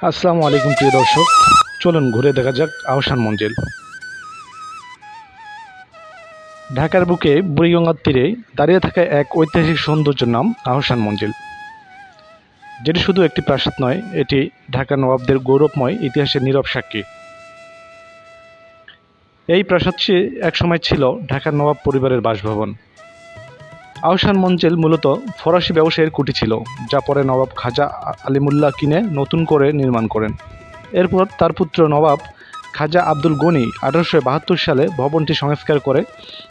আসসালামু আলাইকুম প্রিয় দর্শক, চলুন ঘুরে দেখা যাক আহসান মঞ্জিল। ঢাকার বুকে বুড়িগঙ্গার তীরে দাঁড়িয়ে থাকা এক ঐতিহাসিক সৌন্দর্যের নাম আহসান মঞ্জিল, যেটি শুধু একটি প্রাসাদ নয়, এটি ঢাকার নবাবদের গৌরবময় ইতিহাসের নীরব সাক্ষী। এই প্রাসাদটি একসময় ছিল ঢাকার নবাব পরিবারের বাসভবন। আহসান মঞ্জিল মূলত ফরাসি ব্যবসায়ীর কুঠি ছিল, যা পরে নবাব খাজা আলিমুল্লাহ কিনে নতুন করে নির্মাণ করেন। এরপর তার পুত্র নবাব খাজা আব্দুল গনি 1872 সালে ভবনটি সংস্কার করে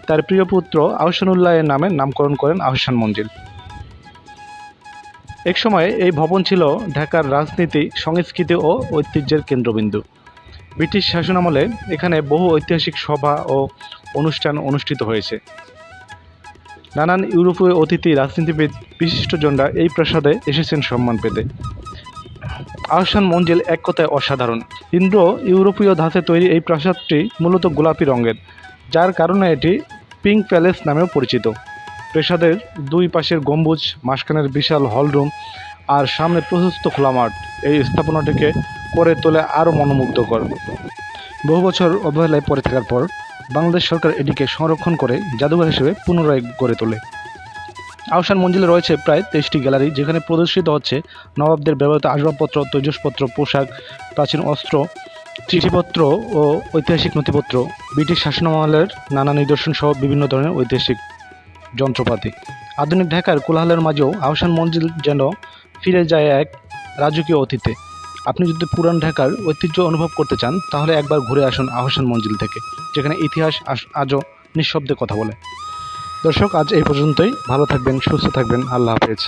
তার প্রিয় পুত্র আহসানুল্লাহ এর নামে নামকরণ করেন আহসান মঞ্জিল। একসময় এই ভবন ছিল ঢাকার রাজনীতি, সংস্কৃতি ও ঐতিহ্যের কেন্দ্রবিন্দু। ব্রিটিশ শাসনামলে এখানে বহু ঐতিহাসিক সভা ও অনুষ্ঠান অনুষ্ঠিত হয়েছে। নানান ইউরোপীয় অতিথি, রাজনীতিবিদ, বিশিষ্টজনরা এই প্রাসাদে এসেছেন সম্মান পেতে। আহসান মঞ্জিল এক কথায় অসাধারণ। ইন্দো ইউরোপীয় ধাঁচে তৈরি এই প্রাসাদটি মূলত গোলাপি রঙের, যার কারণে এটি পিঙ্ক প্যালেস নামেও পরিচিত। প্রাসাদের দুই পাশের গম্বুজ, মাঝখানের বিশাল হলরুম আর সামনে প্রশস্ত খোলা মাঠ এই স্থাপনাটিকে করে তোলে আরও মনোমুগ্ধকর। বহু বছর অবহেলায় পড়ে থাকার পর বাংলাদেশ সরকার এটিকে সংরক্ষণ করে জাদুঘর হিসেবে পুনরায় গড়ে তোলে। আহসান মঞ্জিলে রয়েছে প্রায় 23টি গ্যালারি, যেখানে প্রদর্শিত হচ্ছে নবাবদের ব্যবহৃত আসবাবপত্র, তৈজসপত্র, পোশাক, প্রাচীন অস্ত্র, চিঠিপত্র ও ঐতিহাসিক নথিপত্র, ব্রিটিশ শাসনামলের নানা নিদর্শন সহ বিভিন্ন ধরনের ঐতিহাসিক যন্ত্রপাতি। আধুনিক ঢাকার কোলাহলের মাঝেও আহসান মঞ্জিল যেন ফিরে যায় এক রাজকীয় অতীতে। আপনি যদি পুরান ঢাকার ঐতিহ্য অনুভব করতে চান, তাহলে একবার ঘুরে আসুন আহসান মঞ্জিল থেকে, যেখানে ইতিহাস আজও নিঃশব্দে কথা বলে। দর্শক, আজ এই পর্যন্তই। ভালো থাকবেন, সুস্থ থাকবেন। আল্লাহ হাফেজ।